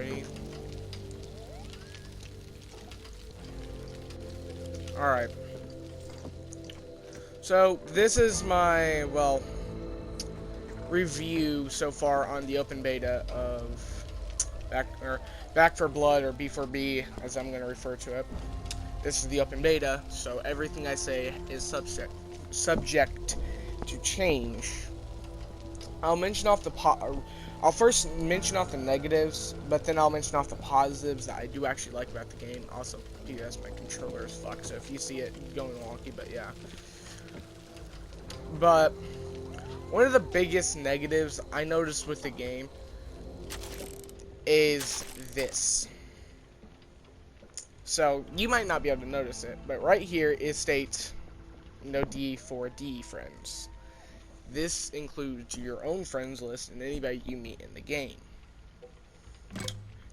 already. Alright. So, this is my, well, review so far on the open beta of Back 4 Blood, or B4B, as I'm going to refer to it. This is the open beta, so everything I say is subject to change. I'll first mention off the negatives, but then I'll mention off the positives that I do actually like about the game. Also, P.S. my controller is fucked, so if you see it going wonky, but yeah. But one of the biggest negatives I noticed with the game is this. So, you might not be able to notice it, but right here it states no D4D friends. This includes your own friends list and anybody you meet in the game.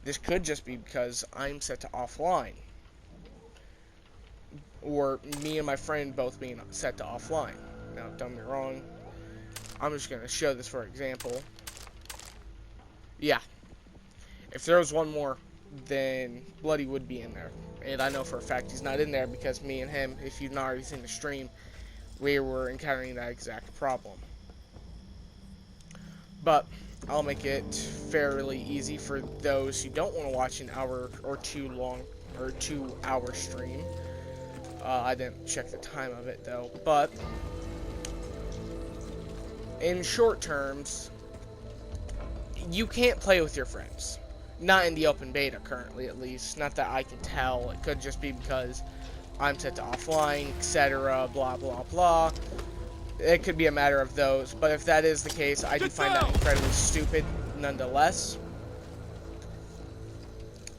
This could just be because I'm set to offline. Or me and my friend both being set to offline. Now, don't get me wrong. I'm just going to show this for example. Yeah. If there was one more, then Bloody would be in there. And I know for a fact he's not in there because me and him, if you've not already seen the stream, we were encountering that exact problem. But I'll make it fairly easy for those who don't want to watch an hour or 2 hour stream. I didn't check the time of it though, but in short terms, you can't play with your friends. Not in the open beta currently, at least. Not that I can tell. It could just be because I'm set to offline, etc. Blah blah blah. It could be a matter of those, but if that is the case, I do find that incredibly stupid nonetheless.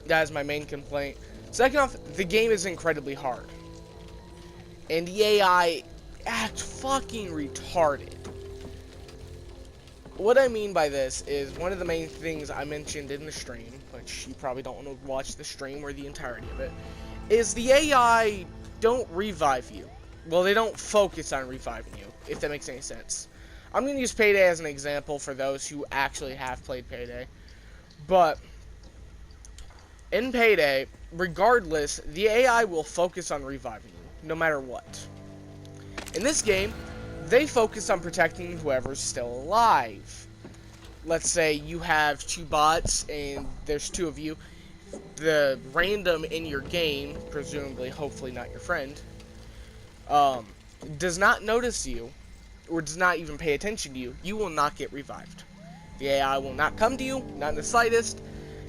That is my main complaint. Second off, the game is incredibly hard. And the AI act fucking retarded. What I mean by this is one of the main things I mentioned in the stream, which you probably don't want to watch the stream or the entirety of it, is the AI don't revive you. Well, they don't focus on reviving you, if that makes any sense. I'm going to use Payday as an example for those who actually have played Payday. But in Payday, regardless, the AI will focus on reviving you, no matter what. In this game, they focus on protecting whoever's still alive. Let's say you have 2 bots and there's 2 of you. The random in your game, presumably, hopefully not your friend, does not notice you, or does not even pay attention to you, you will not get revived. The AI will not come to you, not in the slightest.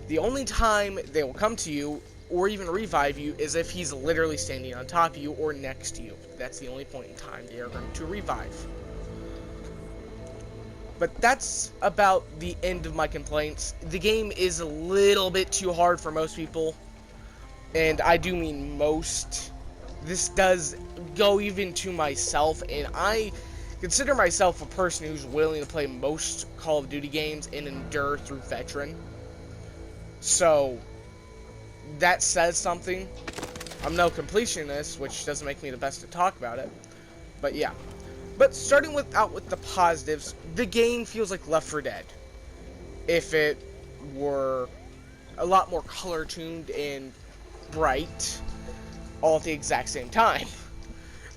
The only time they will come to you, or even revive you, is if he's literally standing on top of you, or next to you. That's the only point in time they are going to revive. But that's about the end of my complaints. The game is a little bit too hard for most people, and I do mean most. This does go even to myself, and I consider myself a person who's willing to play most Call of Duty games and endure through veteran. So, that says something. I'm no completionist, which doesn't make me the best to talk about it. But yeah. But starting out with the positives, the game feels like Left 4 Dead. If it were a lot more color-tuned and bright, all at the exact same time.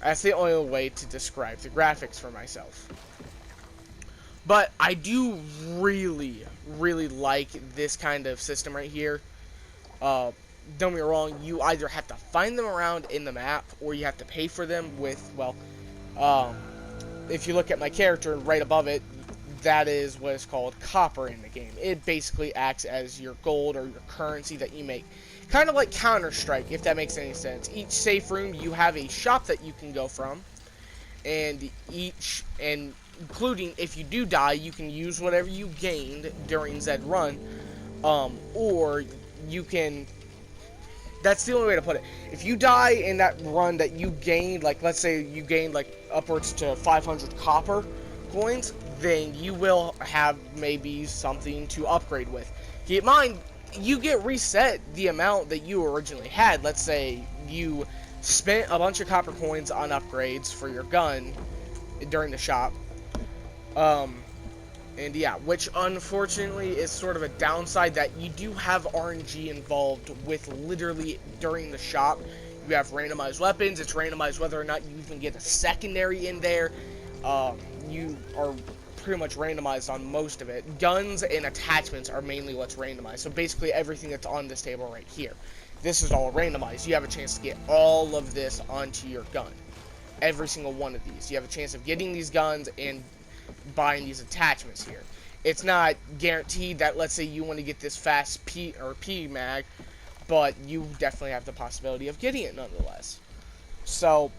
That's the only way to describe the graphics for myself. But I do really, really like this kind of system right here. Don't get me wrong, you either have to find them around in the map, or you have to pay for them with, well, if you look at my character right above it, that is what is called copper in the game. It basically acts as your gold or your currency that you make. Kind of like Counter-Strike, if that makes any sense. Each safe room, you have a shop that you can go from, and including if you do die, you can use whatever you gained during Zed run, or you can. That's the only way to put it. If you die in that run that you gained, like let's say you gained like upwards to 500 copper coins, then you will have maybe something to upgrade with. Keep in mind, you get reset the amount that you originally had. Let's say you spent a bunch of copper coins on upgrades for your gun during the shop. And yeah, which unfortunately is sort of a downside, that you do have RNG involved with literally during the shop. You have randomized weapons. It's randomized whether or not you even get a secondary in there. You are pretty much randomized on most of it. Guns and attachments are mainly what's randomized. So basically everything that's on this table right here. This is all randomized. You have a chance to get all of this onto your gun. Every single one of these. You have a chance of getting these guns and buying these attachments here. It's not guaranteed that, let's say you want to get this fast P mag, but you definitely have the possibility of getting it nonetheless. So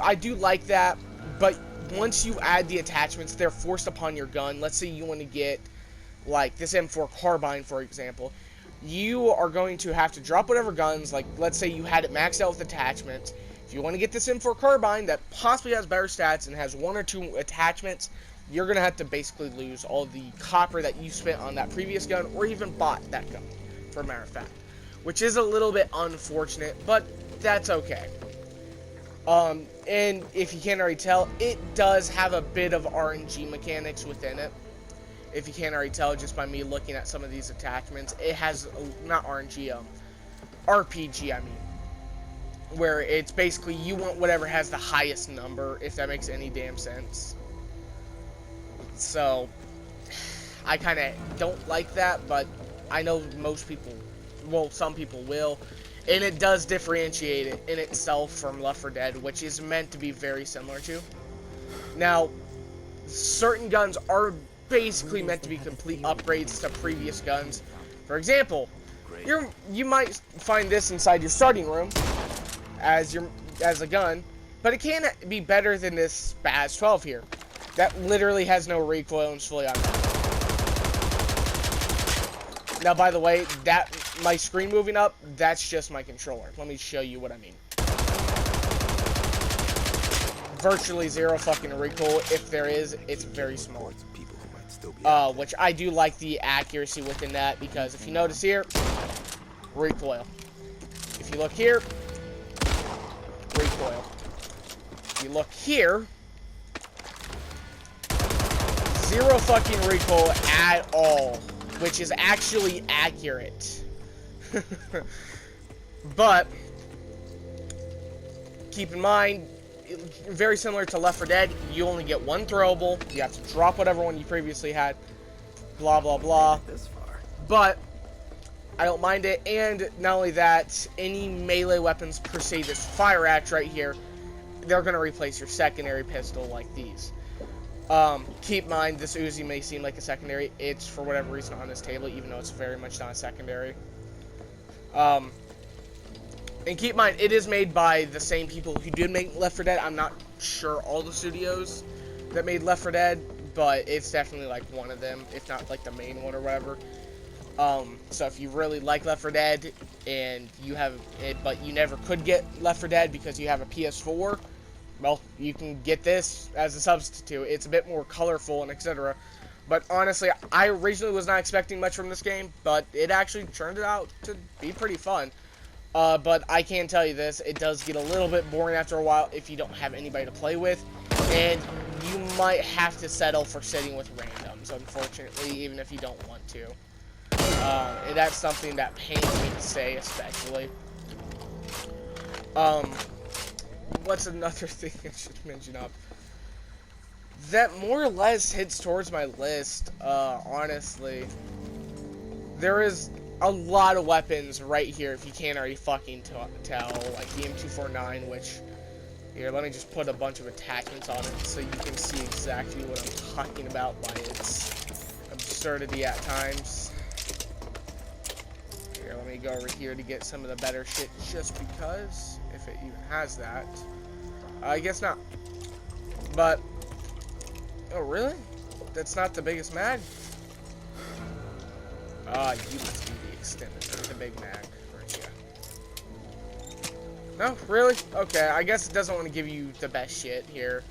I do like that, but once you add the attachments, they're forced upon your gun. Let's say you want to get like this M4 carbine, for example. You are going to have to drop whatever guns, like let's say you had it maxed out with attachments. If you want to get this M4 carbine that possibly has better stats and has 1 or 2 attachments, you're going to have to basically lose all the copper that you spent on that previous gun, or even bought that gun, for a matter of fact. Which is a little bit unfortunate, but that's okay. And if you can't already tell, it does have a bit of RNG mechanics within it. If you can't already tell just by me looking at some of these attachments, it has, not RNG, RPG, I mean. Where it's basically you want whatever has the highest number, if that makes any damn sense. So, I kind of don't like that, but I know most people, well, some people will. And it does differentiate it in itself from Left 4 Dead, which is meant to be very similar to. Now, certain guns are basically meant to be complete upgrades to previous guns. For example, you might find this inside your starting room as a gun, but it can be better than this ps4 here. That literally has no recoil and is fully automatic. Now, by the way, that my screen moving up, that's just my controller. Let me show you what I mean. Virtually zero fucking recoil. If there is, it's very small. Which I do like the accuracy within that, because if you notice here, recoil. If you look here, recoil. If you look here, zero fucking recoil at all, which is actually accurate. But keep in mind, very similar to Left 4 Dead, you only get one throwable. You have to drop whatever one you previously had. Blah blah blah. But I don't mind it, and not only that, any melee weapons per se, this fire axe right here, they're gonna replace your secondary pistol like these. Keep in mind, this Uzi may seem like a secondary. It's for whatever reason on this table, even though it's very much not a secondary. And keep in mind, it is made by the same people who did make Left 4 Dead. I'm not sure all the studios that made Left 4 Dead, but it's definitely like one of them, if not like the main one or whatever. So if you really like Left 4 Dead and you have it, but you never could get Left 4 Dead because you have a ps4, well, you can get this as a substitute. It's a bit more colorful and etc. But honestly, I originally was not expecting much from this game, but it actually turned out to be pretty fun. But I can tell you this, it does get a little bit boring after a while if you don't have anybody to play with, and you might have to settle for sitting with randoms, unfortunately, even if you don't want to. And that's something that pains me to say, especially. What's another thing I should mention up? That more or less hits towards my list, honestly. There is a lot of weapons right here, if you can't already fucking tell, like the M249, which, here, let me just put a bunch of attachments on it so you can see exactly what I'm talking about by its absurdity at times. Here, let me go over here to get some of the better shit, just because, if it even has that. I guess not. But, oh really? That's not the biggest mag? You must be the extended, the big mag, aren't you? No, really? Okay, I guess it doesn't want to give you the best shit here,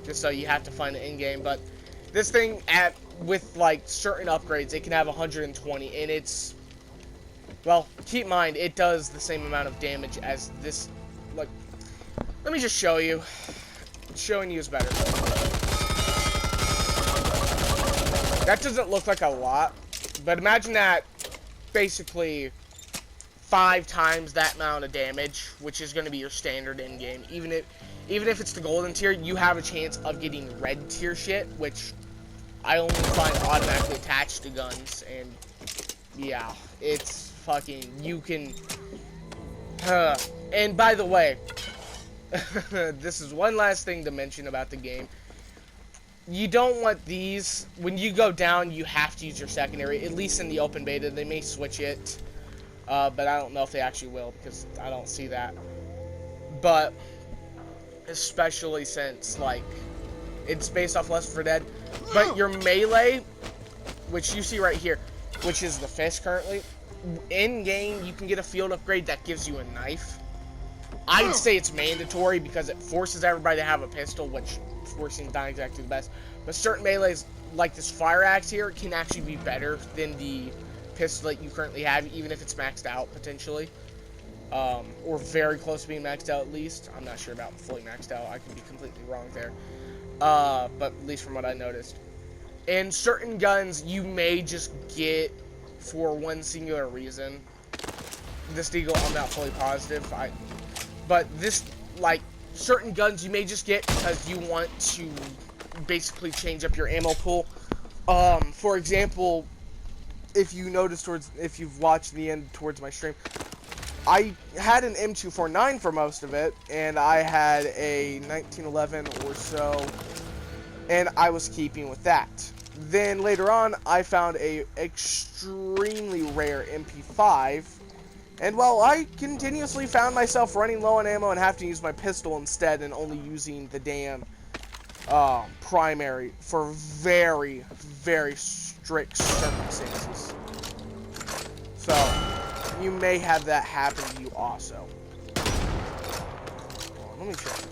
just so you have to find it in-game, but this thing, with, like, certain upgrades, it can have 120, and it's, well, keep in mind, it does the same amount of damage as this, like, let me just show you. Showing you is better. That doesn't look like a lot, but imagine that basically 5 times that amount of damage, which is going to be your standard in game. Even if it's the golden tier, you have a chance of getting red tier shit, which I only find automatically attached to guns. And yeah, it's fucking, you can. And by the way, this is one last thing to mention about the game. You don't want these. When you go down, you have to use your secondary, at least in the open beta. They may switch it, but I don't know if they actually will, because I don't see that. But especially since, like, it's based off Left 4 Dead. But your melee, which you see right here, which is the fist currently, in-game, you can get a field upgrade that gives you a knife. I'd say it's mandatory because it forces everybody to have a pistol, which forcing is not exactly the best. But certain melees, like this fire axe here, can actually be better than the pistol that you currently have, even if it's maxed out, potentially. Or very close to being maxed out, at least. I'm not sure about fully maxed out. I could be completely wrong there. But at least from what I noticed. And certain guns you may just get for one singular reason. This Deagle, I'm not fully positive. But this, like, certain guns you may just get because you want to basically change up your ammo pool. For example, if you notice if you've watched the end towards my stream, I had an M249 for most of it, and I had a 1911 or so, and I was keeping with that. Then later on, I found a extremely rare MP5, and well, I continuously found myself running low on ammo and having to use my pistol instead, and only using the damn primary for very, very strict circumstances. So you may have that happen to you also. Let me check.